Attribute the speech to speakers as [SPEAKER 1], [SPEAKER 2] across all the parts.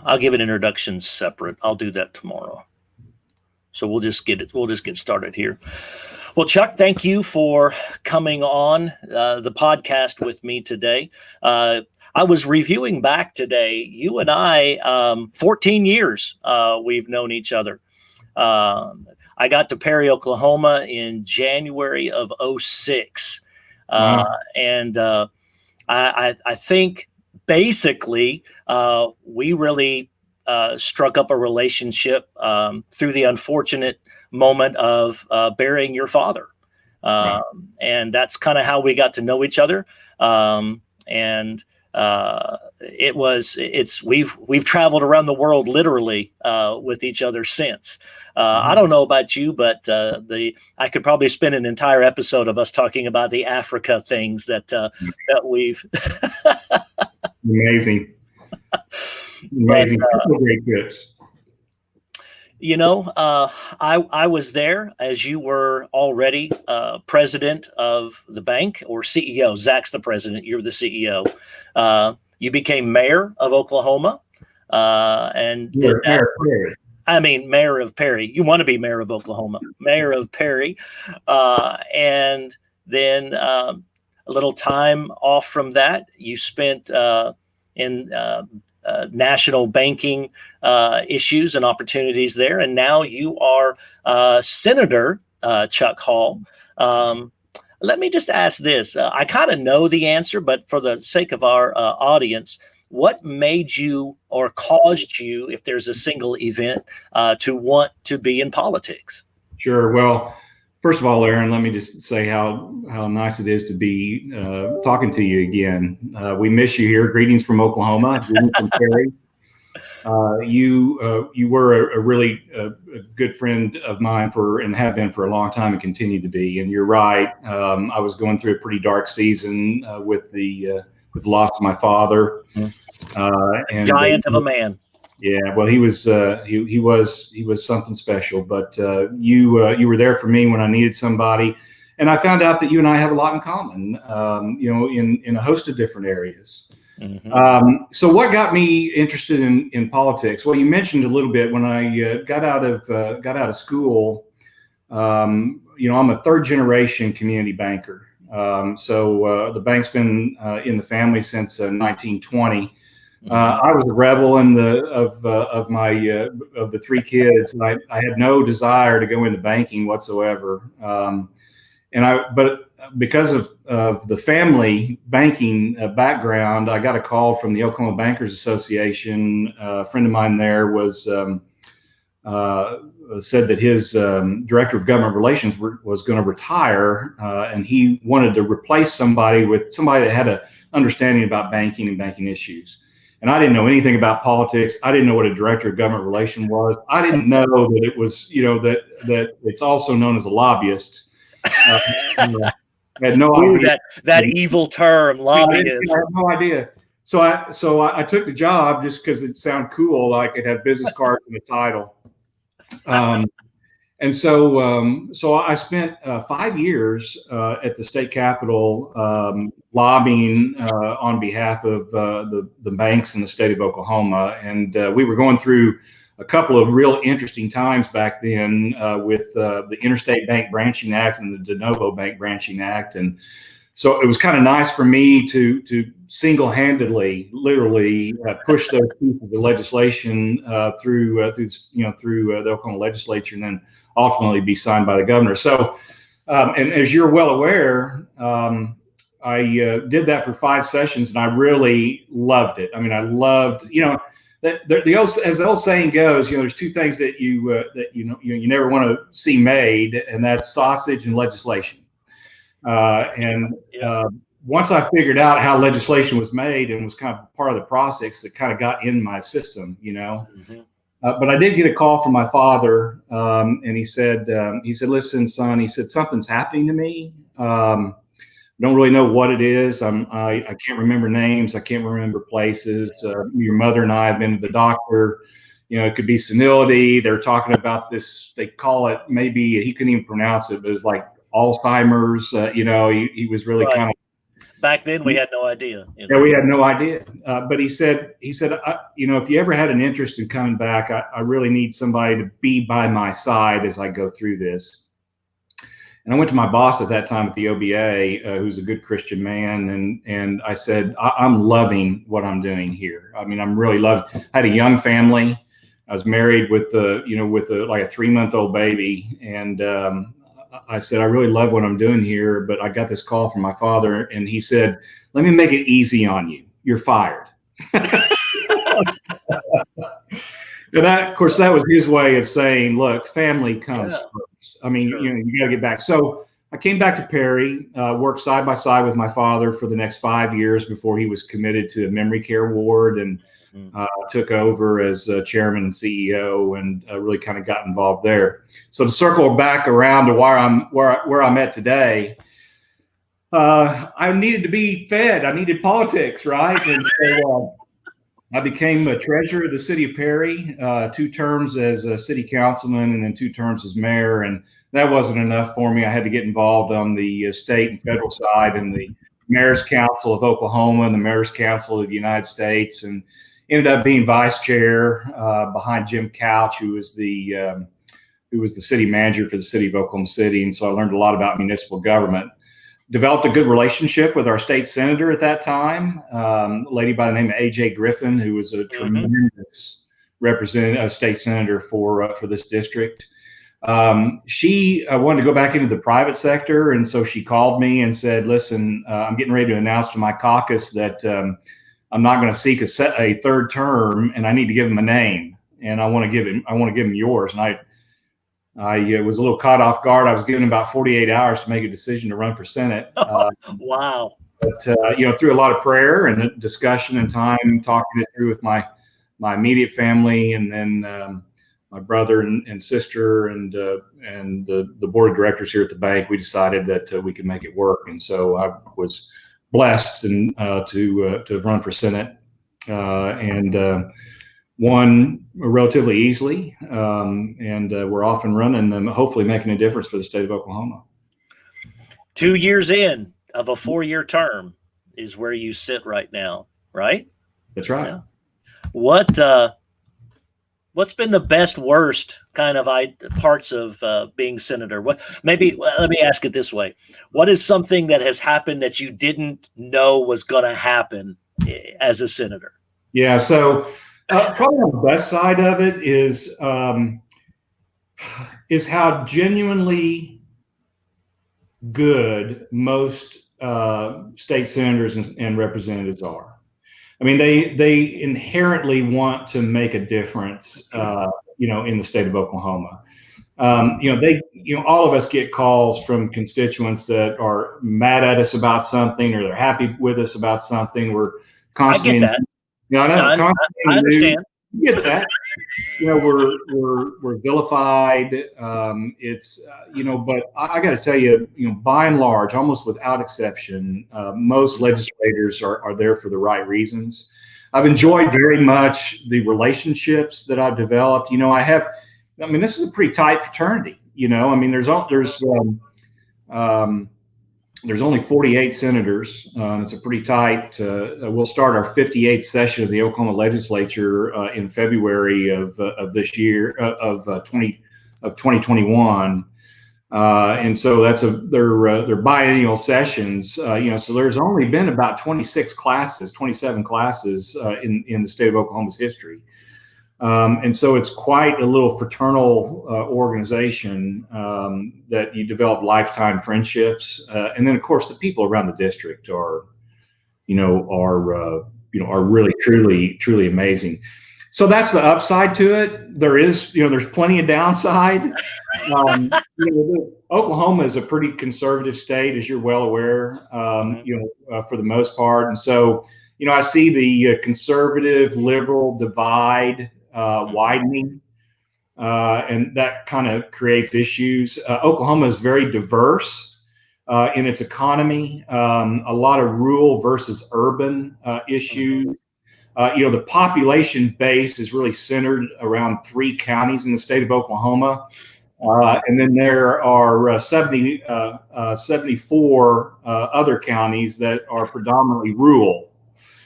[SPEAKER 1] I'll give an introduction separate. I'll do that tomorrow. So we'll just get started here. Well, Chuck, thank you for coming on the podcast with me today. I was reviewing back today. You and I, 14 years we've known each other. I got to Perry, Oklahoma in January of 2006. And I think basically we really struck up a relationship through the unfortunate moment of burying your father. And that's kind of how we got to know each other. We've traveled around the world literally with each other since. I don't know about you, but I could probably spend an entire episode of us talking about the Africa things that we've.
[SPEAKER 2] Amazing. Great tips.
[SPEAKER 1] You know, I was there as you were already president of the bank, or CEO. Zach's the president. You're the CEO. You became mayor of Oklahoma, mayor of Perry. You want to be mayor of Oklahoma, mayor of Perry, and then a little time off from that, you spent in national banking issues and opportunities there, and now you are Senator Chuck Hall. Let me just ask this. I kind of know the answer, but for the sake of our audience, what made you or caused you, if there's a single event, to want to be in politics?
[SPEAKER 2] Sure. Well, first of all, Aaron, let me just say how nice it is to be talking to you again. We miss you here. Greetings from Oklahoma. Greetings from Perry. You were a really good friend of mine and have been for a long time and continue to be. And you're right. I was going through a pretty dark season with the loss of my father.
[SPEAKER 1] And giant of a man.
[SPEAKER 2] Yeah, well, he was something special. But you were there for me when I needed somebody, and I found out that you and I have a lot in common. In a host of different areas. Mm-hmm. So what got me interested in politics? Well, you mentioned a little bit when I got out of school. I'm a third generation community banker. So the bank's been in the family since 1920. I was a rebel of the three kids. I had no desire to go into banking whatsoever. But because of the family banking background, I got a call from the Oklahoma Bankers Association. A friend of mine there said that his director of government relations was going to retire, and he wanted to replace somebody that had an understanding about banking and banking issues. And I didn't know anything about politics. I didn't know what a director of government relations was. I didn't know that it was, that it's also known as a lobbyist. I had no idea
[SPEAKER 1] that evil term, lobbyist.
[SPEAKER 2] I had no idea. So I took the job just because it sounded cool. Like it had business cards in the title. And so I spent 5 years at the state capitol lobbying on behalf of the banks in the state of Oklahoma. And we were going through a couple of real interesting times back then with the Interstate Bank Branching Act and the De Novo Bank Branching Act. And so it was kind of nice for me to single-handedly, literally push those pieces of legislation through the Oklahoma legislature, and then ultimately be signed by the governor. So, and as you're well aware, I did that for 5 sessions, and I really loved it. I mean, I loved, as the old saying goes, there's 2 things that you never want to see made, and that's sausage and legislation. Once I figured out how legislation was made and was kind of part of the process, it kind of got in my system, Mm-hmm. But I did get a call from my father, and he said, "Listen, son," he said, "something's happening to me. Don't really know what it is. I can't remember names. I can't remember places. Your mother and I have been to the doctor. It could be senility. They're talking about this. They call it, maybe he couldn't even pronounce it, but it was like Alzheimer's. He was really kind of
[SPEAKER 1] Back then, we had no idea.
[SPEAKER 2] Yeah, we had no idea. But he said, if you ever had an interest in coming back, I really need somebody to be by my side as I go through this. And I went to my boss at that time at the OBA, who's a good Christian man, and I said, I'm loving what I'm doing here. I mean, I'm really loving. I had a young family. I was married with a 3-month-old baby, and I said, I really love what I'm doing here, but I got this call from my father, and he said, let me make it easy on you. You're fired. And of course, that was his way of saying, look, family comes first. I mean,
[SPEAKER 1] Sure.
[SPEAKER 2] You got to get back. So I came back to Perry, worked side by side with my father for the next 5 years before he was committed to a memory care ward, and took over as chairman and CEO, and really kind of got involved there. So to circle back around to where I'm at today, I needed to be fed. I needed politics, right? And so I became a treasurer of the city of Perry, 2 terms as a city councilman and then 2 terms as mayor. And that wasn't enough for me. I had to get involved on the state and federal side in the Mayor's Council of Oklahoma and the Mayor's Council of the United States, and ended up being vice chair behind Jim Couch, who was the city manager for the city of Oklahoma City. And so I learned a lot about municipal government. Developed a good relationship with our state senator at that time, a lady by the name of AJ Griffin, who was a tremendous representative, state senator for this district. She wanted to go back into the private sector, and so she called me and said, "Listen, I'm getting ready to announce to my caucus that I'm not going to seek a 3rd term, and I need to give him a name, and I want to give him yours." And I was a little caught off guard. I was given about 48 hours to make a decision to run for Senate.
[SPEAKER 1] Wow.
[SPEAKER 2] But, through a lot of prayer and discussion and time, talking it through with my immediate family, and then my brother and sister and the board of directors here at the bank, we decided that we could make it work. And so I was blessed to run for Senate, and won relatively easily, and we're off and running, and hopefully making a difference for the state of Oklahoma.
[SPEAKER 1] 2 years in of a 4-year term is where you sit right now, right?
[SPEAKER 2] That's right.
[SPEAKER 1] Yeah. What's been the best, worst kind of parts of being senator? Let me ask it this way: what is something that has happened that you didn't know was going to happen as a senator?
[SPEAKER 2] Yeah. So. Probably on the best side of it is how genuinely good most state senators and representatives are. I mean, they inherently want to make a difference, in the state of Oklahoma. All of us get calls from constituents that are mad at us about something, or they're happy with us about something. We're constantly.
[SPEAKER 1] I get that.
[SPEAKER 2] I
[SPEAKER 1] understand.
[SPEAKER 2] You get that. We're vilified. But I got to tell you, by and large, almost without exception, most legislators are there for the right reasons. I've enjoyed very much the relationships that I've developed. This is a pretty tight fraternity. There's only 48 senators. It's a pretty tight. We'll start our 58th session of the Oklahoma legislature in February of this year of 2021, and so they're biennial sessions. So there's only been about 27 classes in the state of Oklahoma's history. And so it's quite a little fraternal organization that you develop lifetime friendships, and then of course the people around the district are really truly amazing. So that's the upside to it. There's plenty of downside. Oklahoma is a pretty conservative state, as you're well aware, for the most part, and so I see the conservative liberal divide widening, and that kind of creates issues. Oklahoma is very diverse in its economy, a lot of rural versus urban issues. The population base is really centered around 3 counties in the state of Oklahoma. And then there are 74 other counties that are predominantly rural.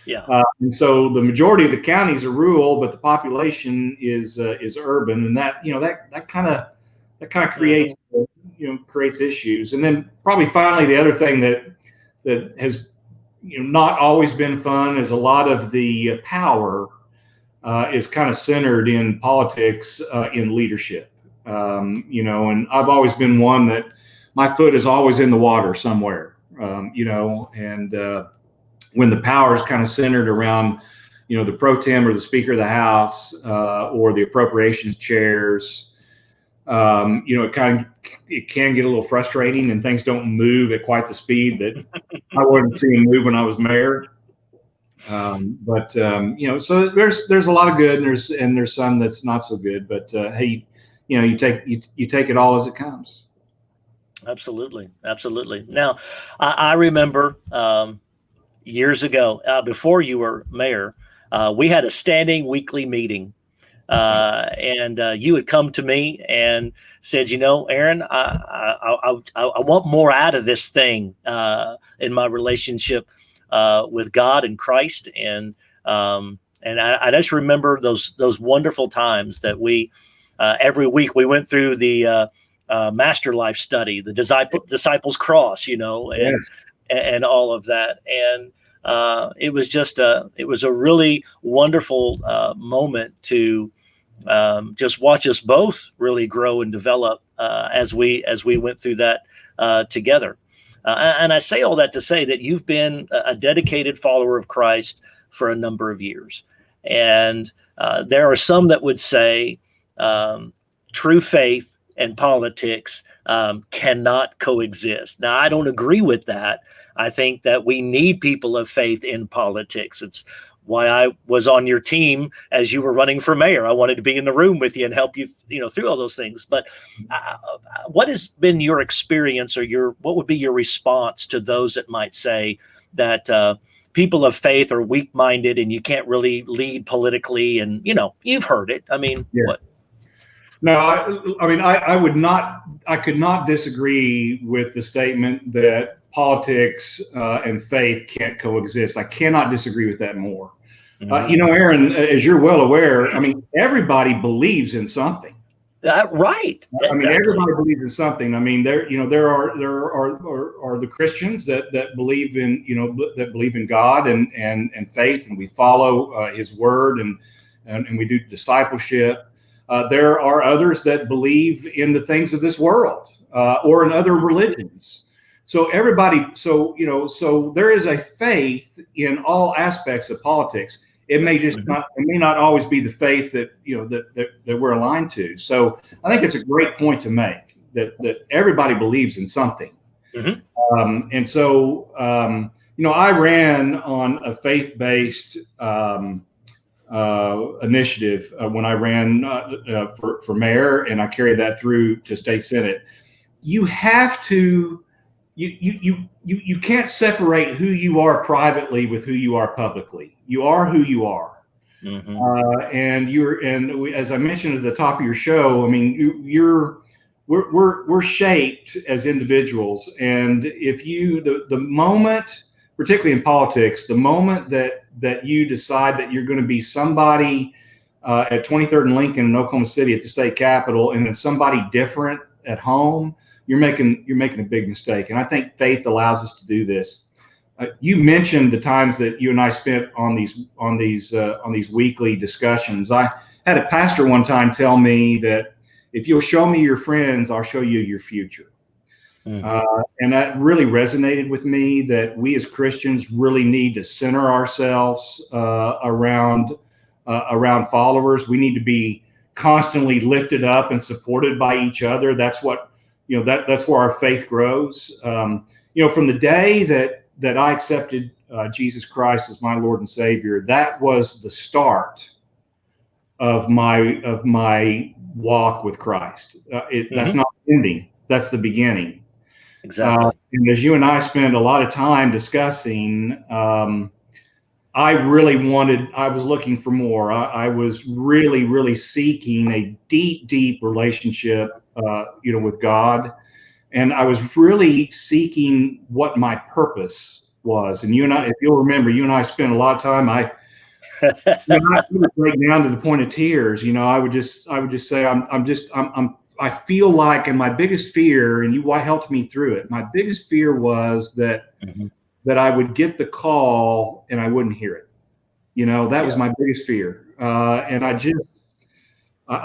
[SPEAKER 1] Yeah.
[SPEAKER 2] And so the majority of the counties are rural, but the population is urban, and that kind of creates creates issues. And then probably finally the other thing that has not always been fun is a lot of the power is kind of centered in politics, in leadership. And I've always been one that my foot is always in the water somewhere. And when the power is kind of centered around, the pro tem or the Speaker of the House, or the appropriations chairs, it can get a little frustrating, and things don't move at quite the speed that I wasn't seeing move when I was mayor. So there's a lot of good, and there's some that's not so good. But hey, you take it all as it comes.
[SPEAKER 1] Absolutely. Now, I remember years ago, before you were mayor, we had a standing weekly meeting, and you had come to me and said, Aaron, I want more out of this thing in my relationship with God and Christ, and I just remember those wonderful times that we every week we went through the Master Life study, the Disciples Cross, and all of that, and it was a really wonderful moment to just watch us both really grow and develop as we went through that together. And I say all that to say that you've been a dedicated follower of Christ for a number of years. And there are some that would say true faith and politics cannot coexist. Now, I don't agree with that. I think that we need people of faith in politics. It's why I was on your team as you were running for mayor. I wanted to be in the room with you and help you, through all those things. But what has been your experience, or what would be your response to those that might say that people of faith are weak-minded and you can't really lead politically? And you've heard it. I mean,
[SPEAKER 2] yeah. What? No, I could not disagree with the statement that politics and faith can't coexist. I cannot disagree with that more. Mm-hmm. Aaron, as you're well aware, everybody believes in something.
[SPEAKER 1] Right. Exactly.
[SPEAKER 2] Everybody believes in something. There are the Christians that believe in, that believe in God and faith, and we follow His word and we do discipleship. There are others that believe in the things of this world or in other religions. So there is a faith in all aspects of politics. It may just not. It may not always be the faith that that we're aligned to. So I think it's a great point to make that everybody believes in something. Mm-hmm. I ran on a faith-based initiative when I ran for mayor, and I carried that through to state senate. You have to. You can't separate who you are privately with who you are publicly. You are who you are, mm-hmm. As I mentioned at the top of your show, we're shaped as individuals, and if the moment, particularly in politics, the moment that you decide that you're going to be somebody at 23rd and Lincoln in Oklahoma City at the state capitol, and then somebody different at home, you're making a big mistake. And I think faith allows us to do this. You mentioned the times that you and I spent on these weekly discussions. I had a pastor one time tell me that if you'll show me your friends, I'll show you your future. Mm-hmm. And that really resonated with me, that we as Christians really need to center ourselves around followers. We need to be constantly lifted up and supported by each other. That's what, that's where our faith grows. From the day that I accepted Jesus Christ as my Lord and Savior, that was the start of my walk with Christ. Mm-hmm. That's not the ending. That's the beginning.
[SPEAKER 1] Exactly.
[SPEAKER 2] And as you and I spend a lot of time discussing, I was looking for more. I was really, really seeking a deep, deep relationship with God. And I was really seeking what my purpose was. And if you'll remember, you and I spent a lot of time. I would break down to the point of tears. I would just say, I feel like, and my biggest fear, and you helped me through it. My biggest fear was that I would get the call and I wouldn't hear it. That was my biggest fear. And I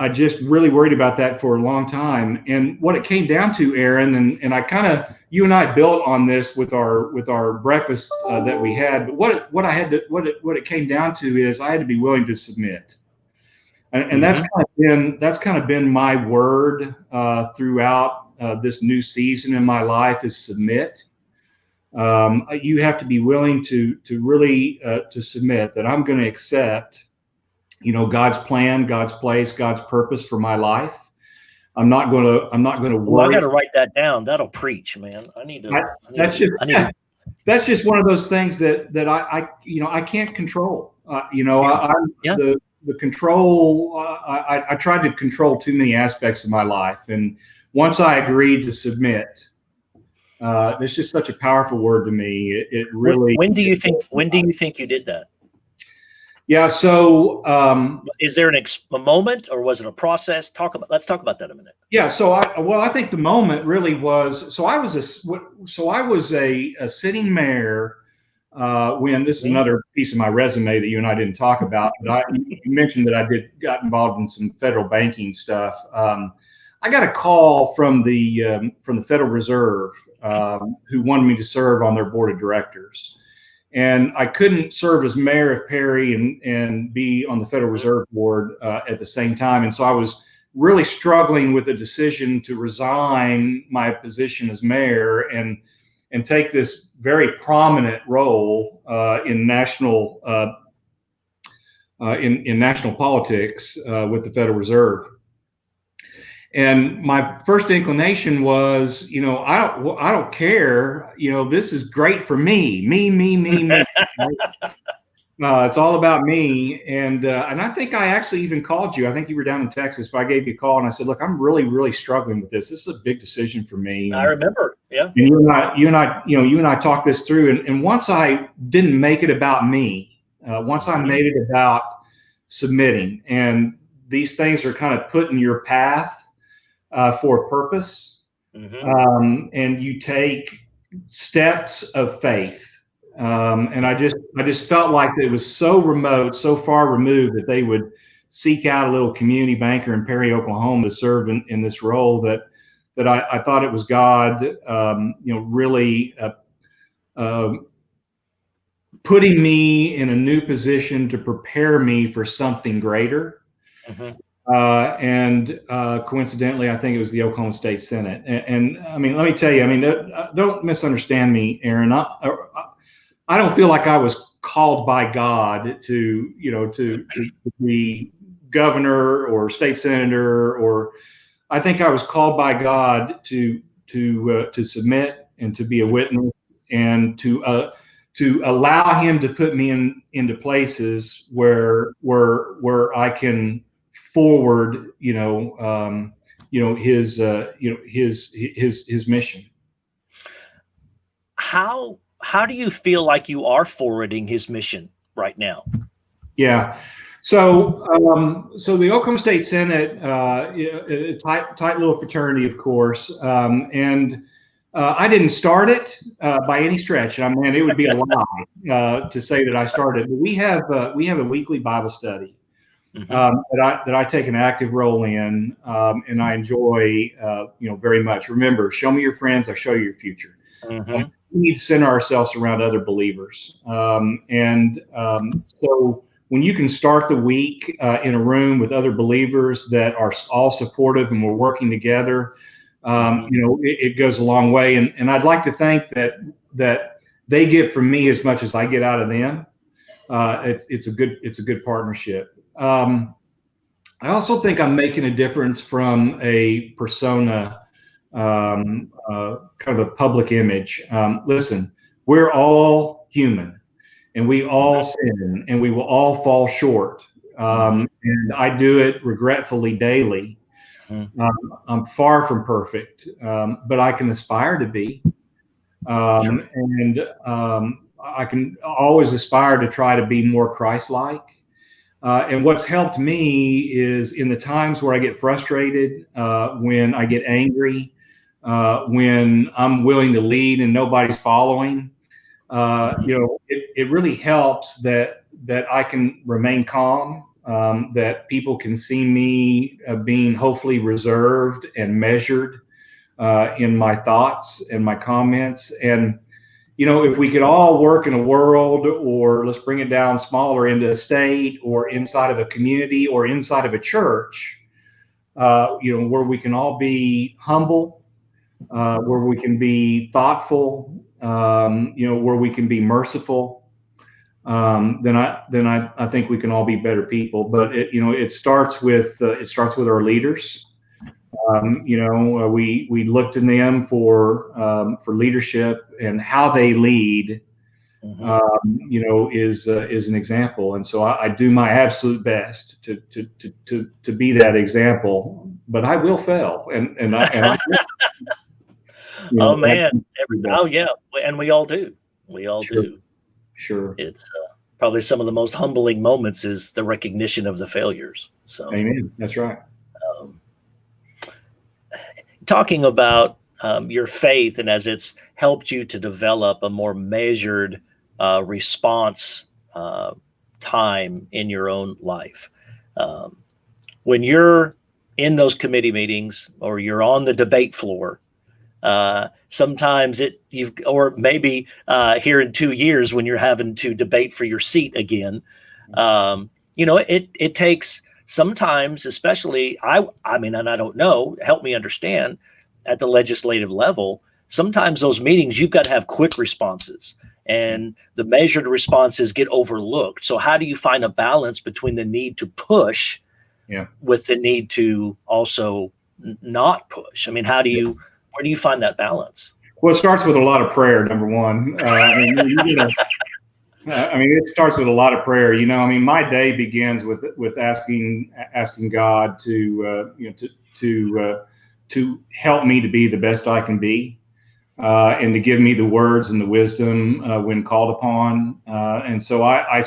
[SPEAKER 2] just really worried about that for a long time. And what it came down to, Aaron, and you and I built on this with our breakfast that we had. But what it came down to is I had to be willing to submit. And that's kind of been my word throughout this new season in my life is submit. You have to be willing to really to submit that I'm going to accept, God's plan, God's place, God's purpose for my life. I'm not going to worry.
[SPEAKER 1] I got to write that down. That'll preach, man.
[SPEAKER 2] That's just one of those things that I can't control. The control. I tried to control too many aspects of my life, and once I agreed to submit, it's just such a powerful word to me. It really.
[SPEAKER 1] When do you think you did that?
[SPEAKER 2] Yeah. So,
[SPEAKER 1] is there a moment, or was it a process? Let's talk about that a minute.
[SPEAKER 2] Yeah. So, I think the moment really was. So I was a sitting mayor when this is another piece of my resume that you and I didn't talk about. But you mentioned that I got involved in some federal banking stuff. I got a call from the Federal Reserve who wanted me to serve on their board of directors. And I couldn't serve as mayor of Perry and be on the Federal Reserve Board at the same time. And so I was really struggling with the decision to resign my position as mayor and take this very prominent role in national in national politics with the Federal Reserve. And my first inclination was, I don't care. This is great for me. Me. It's all about me. And I think I actually even called you. I think you were down in Texas, but I gave you a call and I said, look, I'm really, really struggling with this. This is a big decision for me.
[SPEAKER 1] I remember. Yeah.
[SPEAKER 2] And you and I talked this through. And once I didn't make it about me, once I made it about submitting, and these things are kind of put in your path for a purpose, and you take steps of faith. And I just felt like it was so remote, so far removed that they would seek out a little community banker in Perry, Oklahoma to serve in this role that I thought it was God, really putting me in a new position to prepare me for something greater. And coincidentally, I think it was the Oklahoma State Senate. And I mean, let me tell you, don't misunderstand me, Aaron. I don't feel like I was called by God to be governor or state senator, or I think I was called by God to submit and to be a witness and to allow Him to put me into places where I can forward, his mission.
[SPEAKER 1] How do you feel like you are forwarding His mission right now?
[SPEAKER 2] Yeah. So the Oklahoma State Senate, a tight little fraternity, of course, and I didn't start it by any stretch. I mean, it would be a lie to say that I started. But we have a weekly Bible study that I take an active role in, and I enjoy very much. Remember, show me your friends, I'll show you your future. We need to center ourselves around other believers, so when you can start the week in a room with other believers that are all supportive and we're working together, it goes a long way. And I'd like to think that they get from me as much as I get out of them. It's a good partnership. I also think I'm making a difference from a persona, kind of a public image. Listen, we're all human, and we all sin, and we will all fall short. And I do it regretfully daily. I'm far from perfect, but I can aspire to be.
[SPEAKER 1] Sure.
[SPEAKER 2] And I can always aspire to try to be more Christ-like. And what's helped me is in the times where I get frustrated, when I get angry, when I'm willing to lead and nobody's following, it really helps that I can remain calm, that people can see me being hopefully reserved and measured in my thoughts and my comments. And if we could all work in a world, or let's bring it down smaller, into a state or inside of a community or inside of a church, where we can all be humble, where we can be thoughtful, where we can be merciful, then I think we can all be better people. But it starts with our leaders. We looked in them for leadership, and how they lead, is an example. And so I do my absolute best to be that example, but I will fail, and I
[SPEAKER 1] oh man, oh yeah, and we all do. We all do.
[SPEAKER 2] Sure.
[SPEAKER 1] It's probably some of the most humbling moments is the recognition of the failures. So,
[SPEAKER 2] amen. That's right.
[SPEAKER 1] Talking about your faith, and as it's helped you to develop a more measured response time in your own life. When you're in those committee meetings, or you're on the debate floor, sometimes or maybe here in 2 years when you're having to debate for your seat again, it takes sometimes, especially I mean, and I don't know, help me understand, at the legislative level, sometimes those meetings, you've got to have quick responses, and the measured responses get overlooked. So how do you find a balance between the need to push with the need to also not push? I mean, where do you find that balance?
[SPEAKER 2] Well, it starts with a lot of prayer, number one. It starts with a lot of prayer. My day begins with asking God to help me to be the best I can be, and to give me the words and the wisdom when called upon. And so I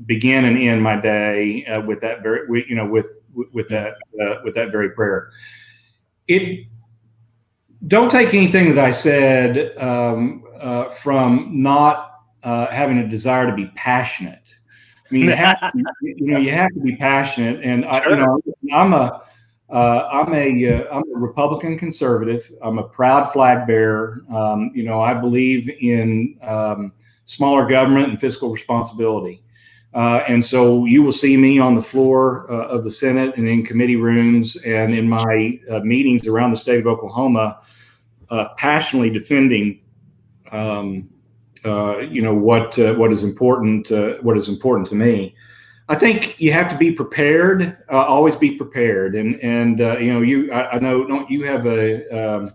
[SPEAKER 2] begin and end my day with that very with that very prayer. Don't take anything that I said from not having a desire to be passionate. I mean, you have to be passionate. And
[SPEAKER 1] Sure.
[SPEAKER 2] I'm a Republican conservative. I'm a proud flag bearer. I believe in smaller government and fiscal responsibility. And so you will see me on the floor of the Senate and in committee rooms and in my meetings around the state of Oklahoma, passionately defending, what is important to me. I think you have to be prepared. Always be prepared. And I know you have a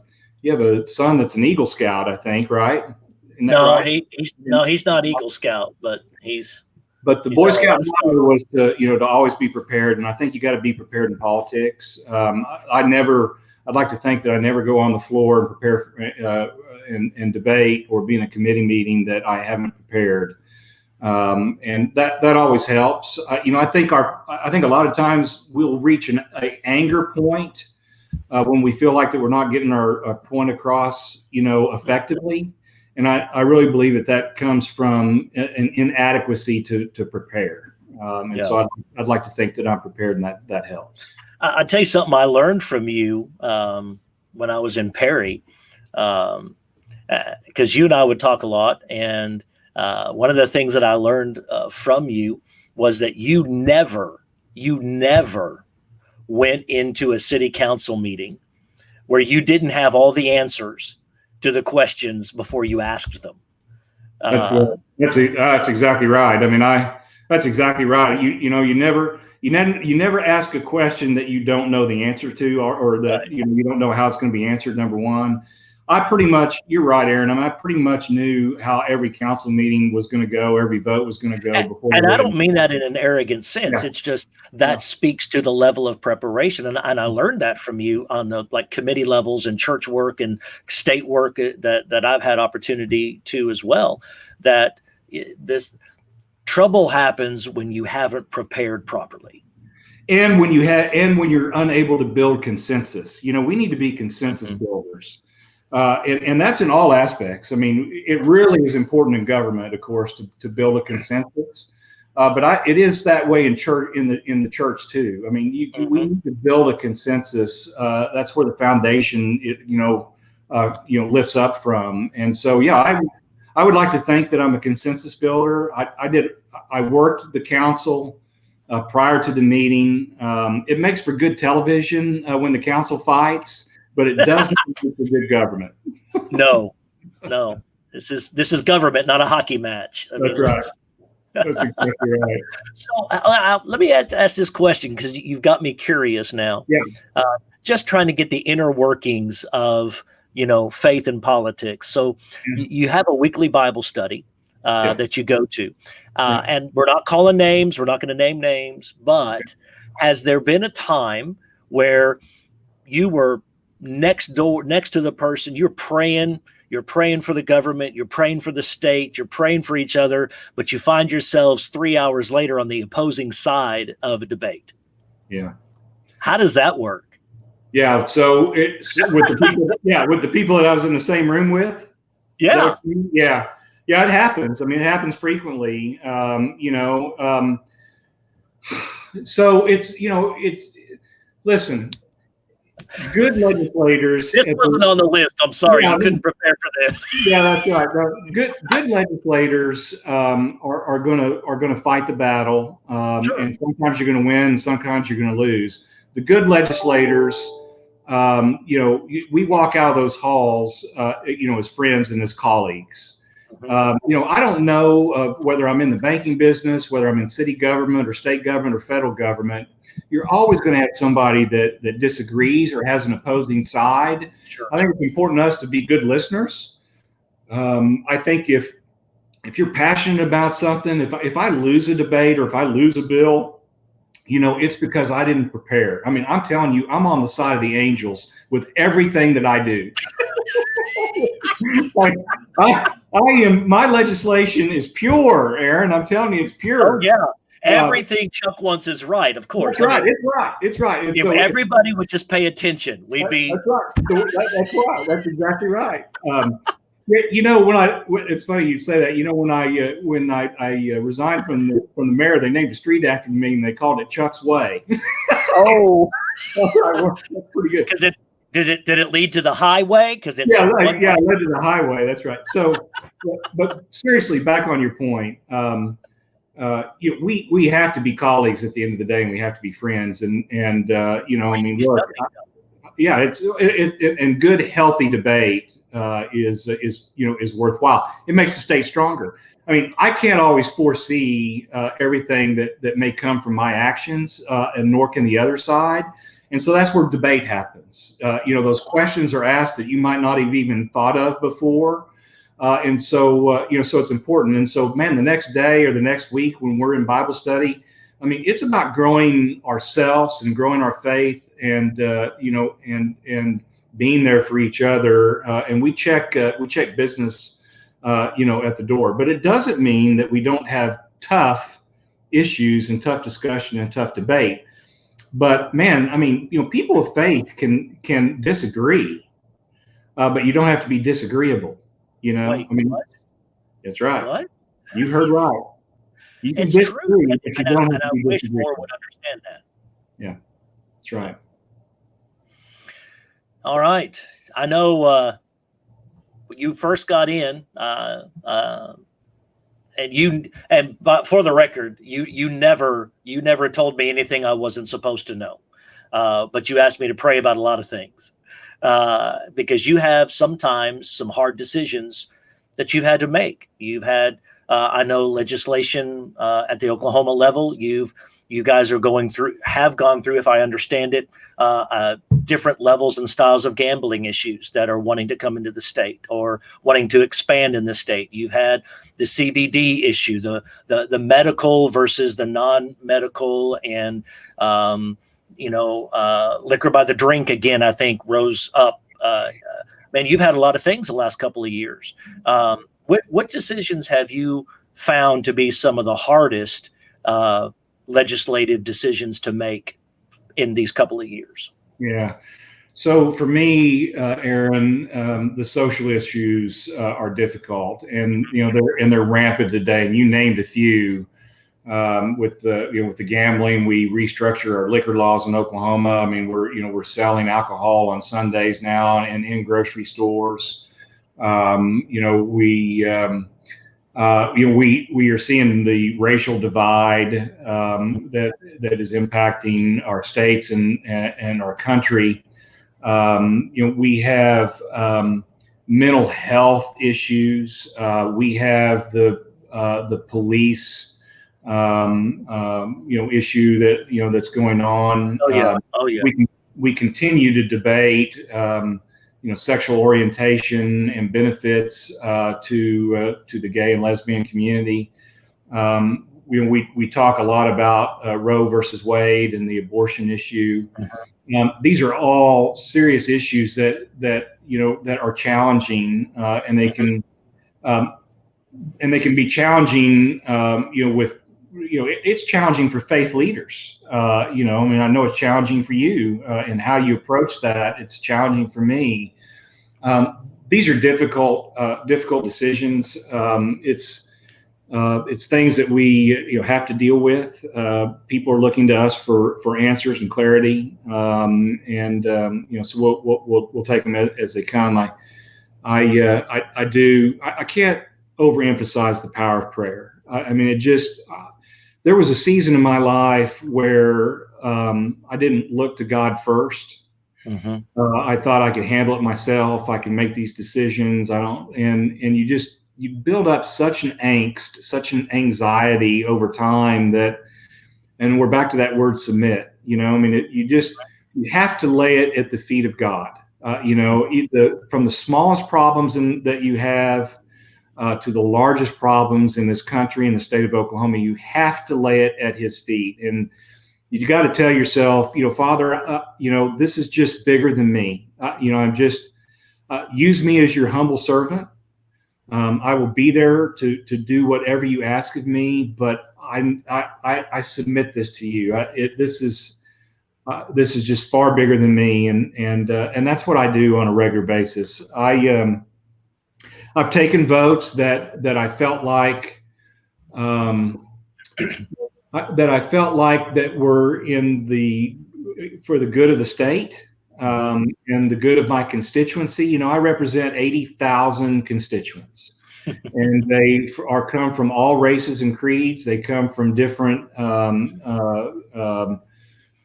[SPEAKER 2] son that's an Eagle Scout, I think, right?
[SPEAKER 1] No,
[SPEAKER 2] right?
[SPEAKER 1] he's not Eagle Scout, but he's.
[SPEAKER 2] But the Boy Scout motto was to always be prepared, and I think you got to be prepared in politics. I'd like to think that I never go on the floor and prepare and debate or be in a committee meeting that I haven't prepared, and that always helps. I think a lot of times we'll reach an anger point when we feel like that we're not getting our point across, effectively. And I really believe that comes from an inadequacy to prepare. So I'd like to think that I'm prepared, and that helps.
[SPEAKER 1] I'll tell you something I learned from you when I was in Perry, because you and I would talk a lot. And one of the things that I learned from you was that you never went into a city council meeting where you didn't have all the answers to the questions before you asked them.
[SPEAKER 2] That's exactly right. I mean, that's exactly right. You never ask a question that you don't know the answer to, or that you don't know how it's going to be answered. Number one, you're right, Aaron. I pretty much knew how every council meeting was going to go, every vote was going to go before.
[SPEAKER 1] And I don't mean that in an arrogant sense.
[SPEAKER 2] Yeah.
[SPEAKER 1] It's just that speaks to the level of preparation. And I learned that from you on the like committee levels and church work and state work that I've had opportunity to as well, that this trouble happens when you haven't prepared properly.
[SPEAKER 2] And when you're unable to build consensus. We need to be consensus builders. And that's in all aspects. I mean, it really is important in government, of course, to build a consensus. But it is that way in church, in the church too. I mean, we need to build a consensus. That's where the foundation, lifts up from. And so, I would like to think that I'm a consensus builder. I worked the council prior to the meeting. It makes for good television when the council fights. But it doesn't make for good government.
[SPEAKER 1] No. This is government, not a hockey match.
[SPEAKER 2] That's right. That's exactly right.
[SPEAKER 1] So let me ask this question because you've got me curious now.
[SPEAKER 2] Yeah.
[SPEAKER 1] Just trying to get the inner workings of faith and politics. So you have a weekly Bible study that you go to, and we're not calling names. We're not going to name names. But has there been a time where you were next to the person, you're praying for the government, you're praying for the state, you're praying for each other, but you find yourselves 3 hours later on the opposing side of a debate?
[SPEAKER 2] Yeah.
[SPEAKER 1] How does that work?
[SPEAKER 2] Yeah. So it's with the people that I was in the same room with.
[SPEAKER 1] Yeah.
[SPEAKER 2] Yeah. It happens. I mean, it happens frequently. So listen, good legislators.
[SPEAKER 1] This wasn't on the list. I'm sorry, I couldn't prepare for this.
[SPEAKER 2] Yeah, that's right. Good legislators are gonna fight the battle, and sometimes you're gonna win, and sometimes you're gonna lose. The good legislators, we walk out of those halls, as friends and as colleagues. I don't know whether I'm in the banking business, whether I'm in city government or state government or federal government. You're always going to have somebody that disagrees or has an opposing side.
[SPEAKER 1] Sure.
[SPEAKER 2] I think it's important to us to be good listeners. I think if you're passionate about something, if I lose a debate or if I lose a bill, it's because I didn't prepare. I mean, I'm telling you, I'm on the side of the angels with everything that I do. Like I am. My legislation is pure, Aaron. I'm telling you, it's pure.
[SPEAKER 1] Oh, yeah. Everything Chuck wants is right, of course.
[SPEAKER 2] That's right. It's right.
[SPEAKER 1] If everybody would just pay attention, we'd be.
[SPEAKER 2] That's right. That's right. That's exactly right. It's funny you say that. When I resigned from the mayor, they named a street after me, and they called it Chuck's Way.
[SPEAKER 1] Oh,
[SPEAKER 2] that's pretty good.
[SPEAKER 1] Because did it lead to the highway? Because it's
[SPEAKER 2] it led to the highway. That's right. So, but seriously, back on your point. We have to be colleagues at the end of the day, and we have to be friends. And and good, healthy debate is worthwhile. It makes the state stronger. I mean, I can't always foresee everything that may come from my actions, and nor can the other side. And so that's where debate happens. Those questions are asked that you might not have even thought of before. So it's important. And so, man, the next day or the next week when we're in Bible study, I mean, it's about growing ourselves and growing our faith and being there for each other. And we check business, at the door. But it doesn't mean that we don't have tough issues and tough discussion and tough debate. But man, I mean, people of faith can disagree, but you don't have to be disagreeable.
[SPEAKER 1] Wait,
[SPEAKER 2] I mean,
[SPEAKER 1] what?
[SPEAKER 2] That's right.
[SPEAKER 1] What?
[SPEAKER 2] You heard right. You can
[SPEAKER 1] It's
[SPEAKER 2] disagree,
[SPEAKER 1] true,
[SPEAKER 2] but you don't have
[SPEAKER 1] and I
[SPEAKER 2] to be
[SPEAKER 1] wish
[SPEAKER 2] disagree.
[SPEAKER 1] more would understand that.
[SPEAKER 2] Yeah, that's right.
[SPEAKER 1] All right. I know when you first got in, but for the record, you never told me anything I wasn't supposed to know. But you asked me to pray about a lot of things. Because you have sometimes some hard decisions that you've had to make. You've had, I know, legislation at the Oklahoma level. You guys have gone through, if I understand it, different levels and styles of gambling issues that are wanting to come into the state or wanting to expand in the state. You've had the CBD issue, the medical versus the non-medical, and liquor by the drink again, I think rose up. Man, you've had a lot of things the last couple of years. What decisions have you found to be some of the hardest legislative decisions to make in these couple of years?
[SPEAKER 2] Yeah. So for me, Aaron, the social issues are difficult, and they're rampant today. And you named a few. With the gambling, we restructure our liquor laws in Oklahoma. I mean, we're selling alcohol on Sundays now and in grocery stores. We are seeing the racial divide that is impacting our states and our country. We have mental health issues. We have the police issue that's going on.
[SPEAKER 1] Oh yeah.
[SPEAKER 2] We continue to debate sexual orientation and benefits to the gay and lesbian community. We talk a lot about Roe versus Wade and the abortion issue. These are all serious issues that are challenging, and they can be challenging. It's challenging for faith leaders. I know it's challenging for you and how you approach that. It's challenging for me. These are difficult decisions. It's things that we have to deal with. People are looking to us for answers and clarity, so we'll take them as they come. I can't overemphasize the power of prayer. There was a season in my life where I didn't look to God first.
[SPEAKER 1] Mm-hmm.
[SPEAKER 2] I thought I could handle it myself. I can make these decisions. And you build up such an angst, such an anxiety over time and we're back to that word submit. You have to lay it at the feet of God. From the smallest problems that you have to the largest problems in this country, in the state of Oklahoma, you have to lay it at his feet. And you got to tell yourself, Father, this is just bigger than me. Use me as your humble servant. I will be there to do whatever you ask of me, but I submit this to you. This is just far bigger than me. And that's what I do on a regular basis. I've taken votes that I felt like that were for the good of the state and the good of my constituency. I represent 80,000 constituents, and they come from all races and creeds. They come from different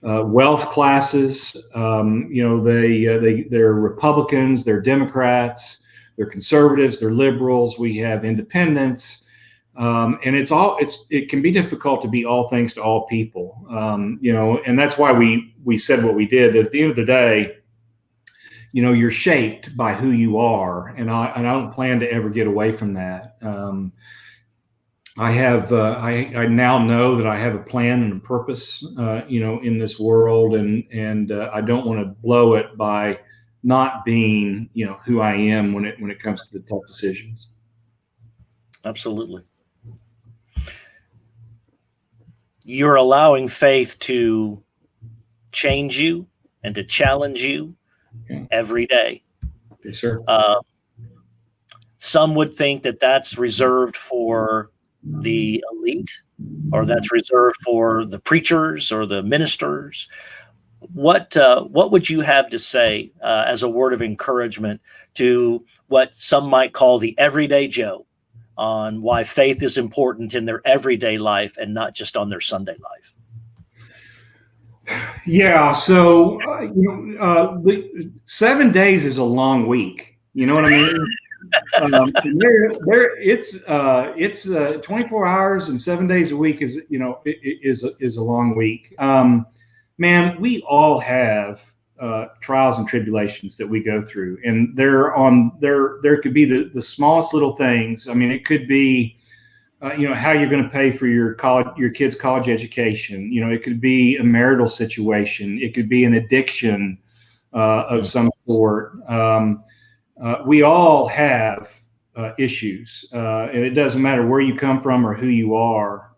[SPEAKER 2] wealth classes. They're Republicans, they're Democrats. They're conservatives, they're liberals. We have independents, and it can be difficult to be all things to all people, and that's why we said what we did. That at the end of the day, you're shaped by who you are, and I don't plan to ever get away from that. I now know that I have a plan and a purpose, in this world, and I don't want to blow it by not being, who I am when it comes to the tough decisions.
[SPEAKER 1] Absolutely. You're allowing faith to change you and to challenge you every day.
[SPEAKER 2] Yes, sir.
[SPEAKER 1] Some would think that that's reserved for the elite, or that's reserved for the preachers or the ministers. What would you have to say as a word of encouragement to what some might call the everyday Joe on why faith is important in their everyday life and not just on their Sunday life?
[SPEAKER 2] Yeah. So, 7 days is a long week. You know what I mean? It's 24 hours and 7 days a week is a long week. Man, we all have trials and tribulations that we go through, and there could be the smallest little things. I mean, it could be how you're going to pay for your kid's college education. It could be a marital situation. It could be an addiction of some sort. We all have issues, and it doesn't matter where you come from or who you are.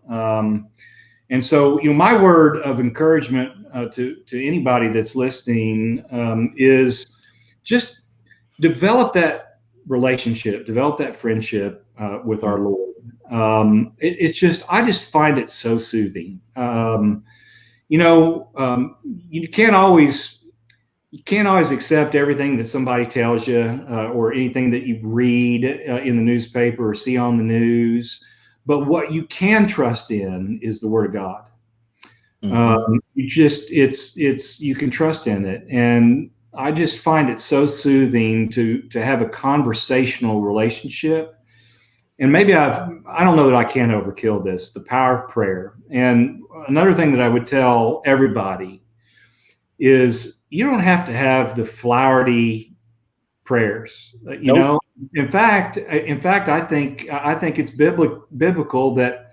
[SPEAKER 2] And so, my word of encouragement to anybody that's listening is just develop that relationship, develop that friendship with our Lord. I just find it so soothing. You can't always accept everything that somebody tells you or anything that you read in the newspaper or see on the news. But what you can trust in is the Word of God. Mm-hmm. You can trust in it, and I just find it so soothing to have a conversational relationship. And maybe I don't know that I can overkill this, the power of prayer. And another thing that I would tell everybody is you don't have to have the flowery prayers.
[SPEAKER 1] Nope.
[SPEAKER 2] In fact, I think it's biblical that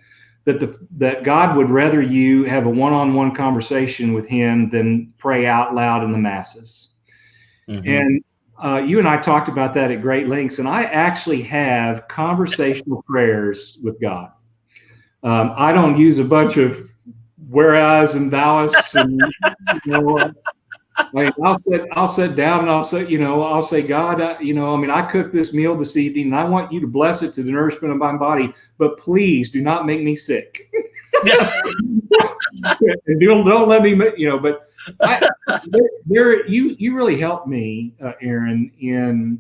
[SPEAKER 2] God would rather you have a one-on-one conversation with Him than pray out loud in the masses. Mm-hmm. And you and I talked about that at great lengths, and I actually have conversational prayers with God. I don't use a bunch of whereas and thous, and I'll sit down and I'll say, God, I cooked this meal this evening, and I want you to bless it to the nourishment of my body, but please do not make me sick. And don't let me, but you really helped me, Aaron, in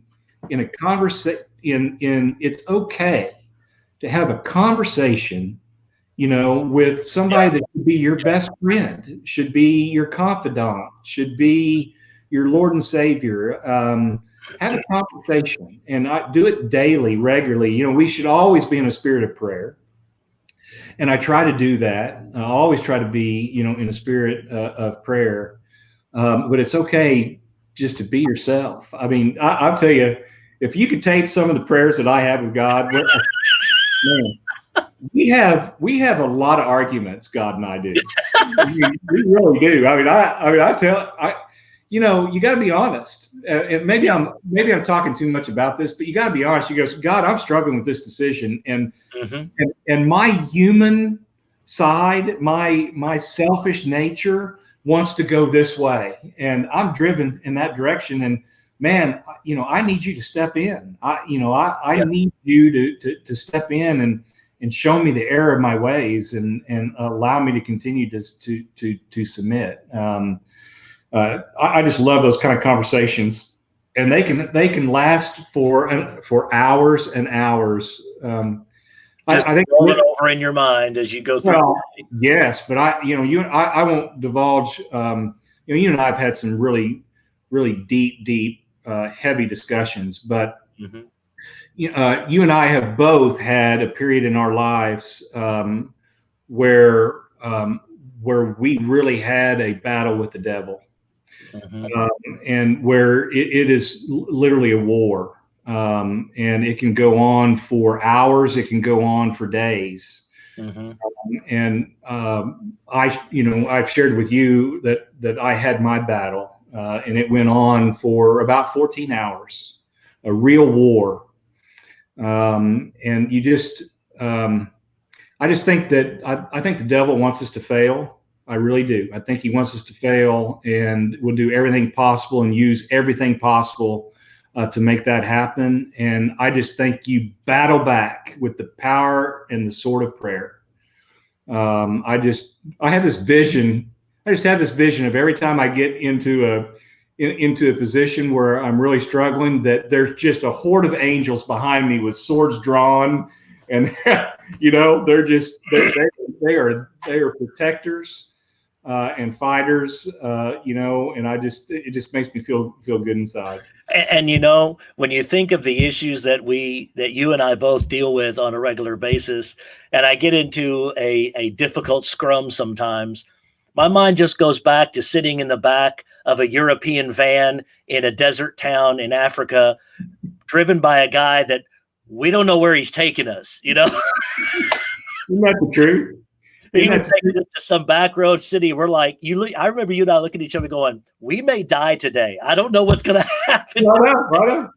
[SPEAKER 2] a conversation. It's okay to have a conversation, with somebody that should be your best friend, should be your confidant, should be your Lord and Savior. Have a conversation, and I do it daily, regularly. We should always be in a spirit of prayer. And I try to do that. I always try to be, in a spirit of prayer. But it's okay just to be yourself. I mean, I'll tell you, if you could tape some of the prayers that I have with God, man, we have a lot of arguments, God and I do. We really do. You got to be honest. And maybe I'm talking too much about this, but you got to be honest. You go, God, I'm struggling with this decision, and and my human side, my selfish nature wants to go this way, and I'm driven in that direction. And man, I need you to step in. I need you to step in and show me the error of my ways, and allow me to continue to submit. I just love those kind of conversations, and they can last for hours and hours.
[SPEAKER 1] I think roll it over in your mind as you go through.
[SPEAKER 2] Well, yes, but I won't divulge. You and I have had some really, really deep, heavy discussions, but you and I have both had a period in our lives where we really had a battle with the devil. And where it is literally a war, and it can go on for hours, it can go on for days. And I've shared with you that I had my battle, and it went on for about 14 hours, a real war. And I just think that I think the devil wants us to fail. I really do. I think he wants us to fail, and will do everything possible and use everything possible to make that happen. And I just think you battle back with the power and the sword of prayer. I have this vision. I just have this vision of every time I get into a position where I'm really struggling, that there's just a horde of angels behind me with swords drawn, and they are protectors. And fighters, and it just makes me feel good inside.
[SPEAKER 1] And when you think of the issues that you and I both deal with on a regular basis, and I get into a difficult scrum sometimes, My mind just goes back to sitting in the back of a European van in a desert town in Africa, driven by a guy that we don't know where he's taking us,
[SPEAKER 2] Isn't that the truth?
[SPEAKER 1] He was taking us to some back road city. We're like, I remember you and I looking at each other going, we may die today. I don't know what's going to happen.
[SPEAKER 2] Right.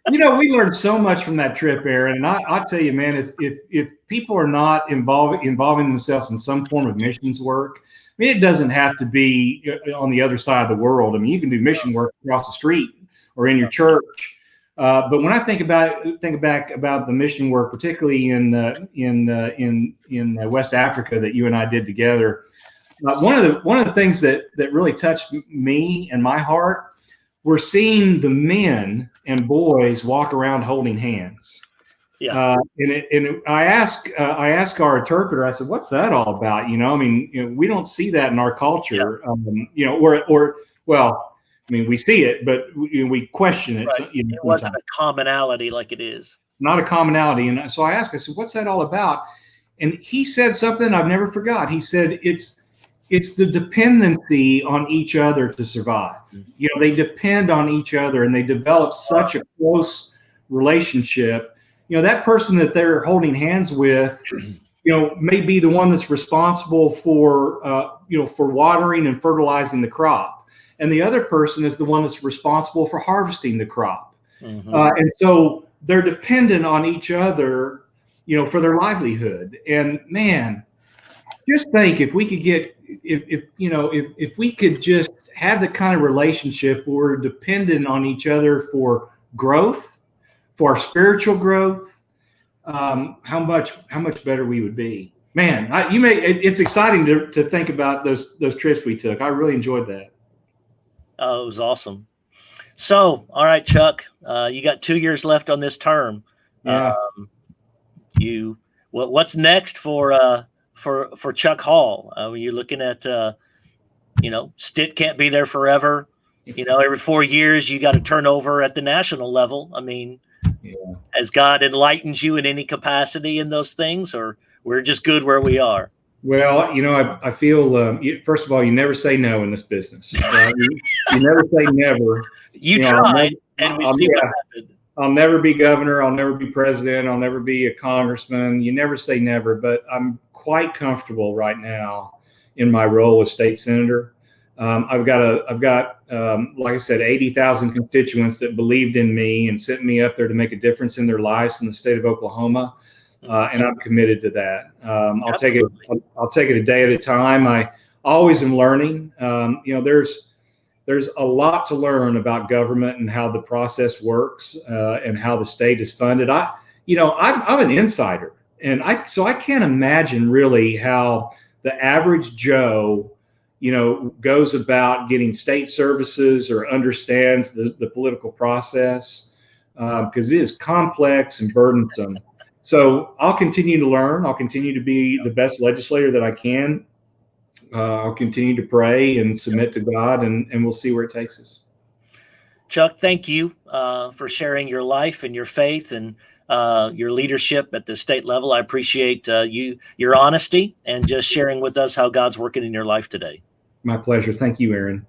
[SPEAKER 2] We learned so much from that trip, Aaron. And I'll tell you, man, if people are not involving themselves in some form of missions work, I mean, it doesn't have to be on the other side of the world. I mean, you can do mission work across the street or in your church. But when I think back about the mission work, particularly in West Africa that you and I did together, one of the things that really touched me and my heart were seeing the men and boys walk around holding hands.
[SPEAKER 1] Yeah.
[SPEAKER 2] And I asked our interpreter, I said, "What's that all about?" I mean, we don't see that in our culture. We see it, but we question it.
[SPEAKER 1] Right.
[SPEAKER 2] So,
[SPEAKER 1] it wasn't a commonality like it is.
[SPEAKER 2] Not a commonality. And so I asked, I said, "What's that all about?" And he said something I've never forgot. He said, it's the dependency on each other to survive. They depend on each other and they develop such a close relationship. That person that they're holding hands with, may be the one that's responsible for watering and fertilizing the crop. And the other person is the one that's responsible for harvesting the crop.
[SPEAKER 1] Mm-hmm.
[SPEAKER 2] And so they're dependent on each other, for their livelihood. And man, just think if we could get, if we could just have the kind of relationship where we're dependent on each other for growth, for our spiritual growth, how much better we would be. Man, it's exciting to think about those trips we took. I really enjoyed that.
[SPEAKER 1] Oh, it was awesome. So, all right, Chuck, you got 2 years left on this term.
[SPEAKER 2] Yeah.
[SPEAKER 1] What's next for Chuck Hall? You're looking at, Stitt can't be there forever. Every 4 years you got to turn over at the national level. I mean, has God enlightened you in any capacity in those things, or we're just good where we are?
[SPEAKER 2] Well, I feel, first of all, you never say no in this business. You never say never.
[SPEAKER 1] You tried, and we see what happened.
[SPEAKER 2] I'll never be governor. I'll never be president. I'll never be a congressman. You never say never, but I'm quite comfortable right now in my role as state senator. I've got, like I said, 80,000 constituents that believed in me and sent me up there to make a difference in their lives in the state of Oklahoma. And I'm committed to that. I'll take it a day at a time. I always am learning. There's a lot to learn about government and how the process works and how the state is funded. I'm an insider, and I can't imagine really how the average Joe, goes about getting state services or understands the political process because it is complex and burdensome. So I'll continue to learn. I'll continue to be the best legislator that I can. I'll continue to pray and submit to God, and we'll see where it takes us.
[SPEAKER 1] Chuck, thank you for sharing your life and your faith and your leadership at the state level. I appreciate your honesty and just sharing with us how God's working in your life today.
[SPEAKER 2] My pleasure. Thank you, Aaron.